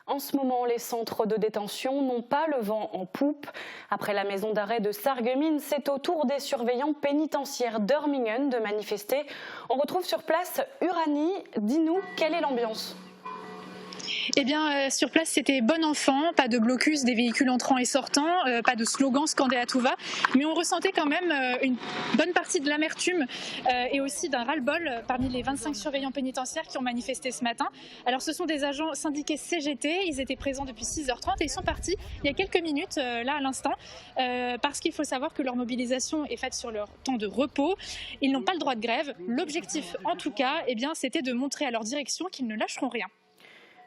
En ce moment, les centres de détention n'ont pas le vent en poupe. Après la maison d'arrêt de Sarreguemines, c'est au tour des surveillants pénitentiaires d'Hurmingen de manifester. On retrouve sur place Uranie. Dis-nous, quelle est l'ambiance ? Eh bien, sur place, c'était bon enfant, pas de blocus des véhicules entrants et sortants, pas de slogans scandés à tout va, mais on ressentait quand même une bonne partie de l'amertume et aussi d'un ras-le-bol parmi les 25 surveillants pénitentiaires qui ont manifesté ce matin. Alors, ce sont des agents syndiqués CGT, ils étaient présents depuis 6h30 et ils sont partis il y a quelques minutes, là à l'instant, parce qu'il faut savoir que leur mobilisation est faite sur leur temps de repos. Ils n'ont pas le droit de grève. L'objectif, en tout cas, eh bien, c'était de montrer à leur direction qu'ils ne lâcheront rien.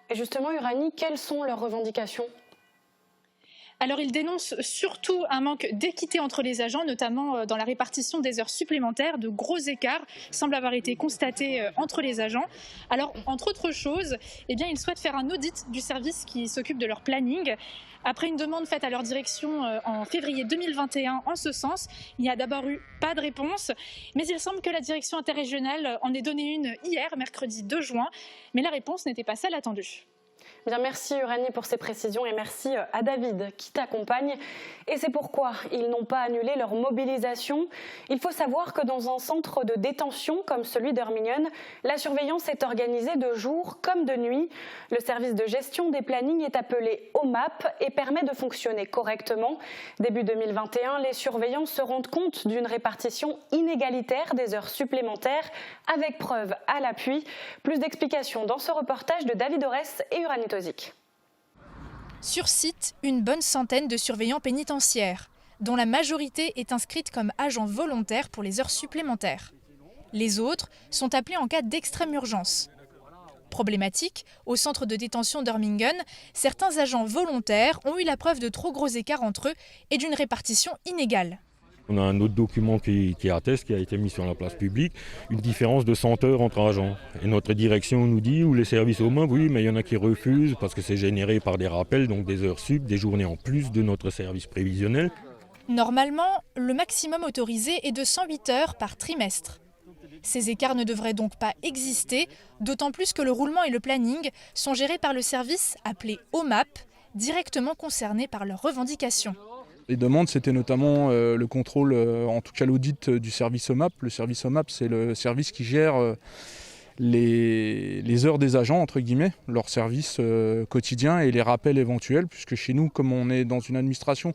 Et justement, Uranie, quelles sont leurs revendications ? Alors, ils dénoncent surtout un manque d'équité entre les agents, notamment dans la répartition des heures supplémentaires. De gros écarts semblent avoir été constatés entre les agents. Alors, entre autres choses, eh bien, ils souhaitent faire un audit du service qui s'occupe de leur planning. Après une demande faite à leur direction en février 2021 en ce sens, il n'y a d'abord eu pas de réponse, mais il semble que la direction interrégionale en ait donné une hier, mercredi 2 juin, mais la réponse n'était pas celle attendue. Bien, merci Uranie pour ces précisions et merci à David qui t'accompagne. Et c'est pourquoi ils n'ont pas annulé leur mobilisation. Il faut savoir que dans un centre de détention comme celui d'Hurmingen, la surveillance est organisée de jour comme de nuit. Le service de gestion des plannings est appelé OMAP et permet de fonctionner correctement. Début 2021, les surveillants se rendent compte d'une répartition inégalitaire des heures supplémentaires avec preuve à l'appui. Plus d'explications dans ce reportage de David Orès et Uranie Tozic. Sur site, une bonne centaine de surveillants pénitentiaires, dont la majorité est inscrite comme agents volontaires pour les heures supplémentaires. Les autres sont appelés en cas d'extrême urgence. Problématique, au centre de détention d'Hurmingen, certains agents volontaires ont eu la preuve de trop gros écarts entre eux et d'une répartition inégale. On a un autre document qui atteste, qui a été mis sur la place publique, une différence de 100 heures entre agents. Et notre direction nous dit, ou les services aux mains, oui, mais il y en a qui refusent parce que c'est généré par des rappels, donc des heures sup, des journées en plus de notre service prévisionnel. Normalement, le maximum autorisé est de 108 heures par trimestre. Ces écarts ne devraient donc pas exister, d'autant plus que le roulement et le planning sont gérés par le service appelé OMAP, directement concerné par leurs revendications. Les demandes, c'était notamment le contrôle, en tout cas l'audit du service OMAP. Le service OMAP, c'est le service qui gère les heures des agents, entre guillemets, leur service quotidien et les rappels éventuels, puisque chez nous, comme on est dans une administration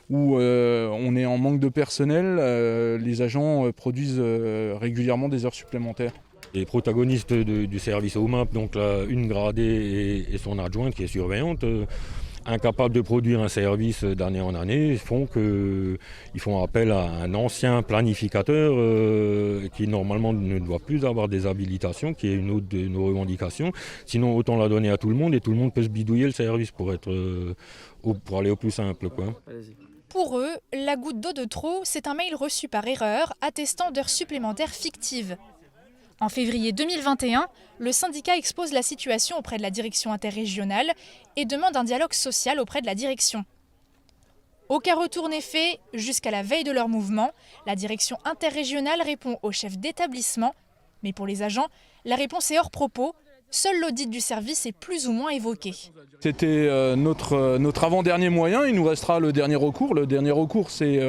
où on est en manque de personnel, les agents produisent régulièrement des heures supplémentaires. Les protagonistes du service OMAP, donc là, une gradée et son adjointe qui est surveillante, incapables de produire un service d'année en année, ils font appel à un ancien planificateur qui normalement ne doit plus avoir des habilitations, qui est une autre de nos revendications. Sinon, autant la donner à tout le monde et tout le monde peut se bidouiller le service pour aller au plus simple, quoi. Pour eux, la goutte d'eau de trop, c'est un mail reçu par erreur attestant d'heures supplémentaires fictives. En février 2021, le syndicat expose la situation auprès de la direction interrégionale et demande un dialogue social auprès de la direction. Aucun retour n'est fait jusqu'à la veille de leur mouvement. La direction interrégionale répond au chef d'établissement. Mais pour les agents, la réponse est hors propos. Seul l'audit du service est plus ou moins évoqué. C'était notre avant-dernier moyen, il nous restera le dernier recours. Le dernier recours, c'est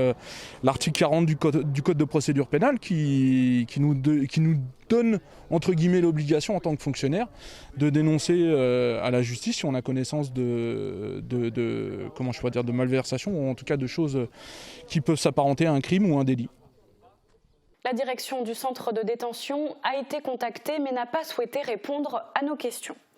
l'article 40 du Code de procédure pénale qui nous donne, entre guillemets, l'obligation en tant que fonctionnaire de dénoncer à la justice si on a connaissance de malversation ou en tout cas de choses qui peuvent s'apparenter à un crime ou un délit. La direction du centre de détention a été contactée mais n'a pas souhaité répondre à nos questions.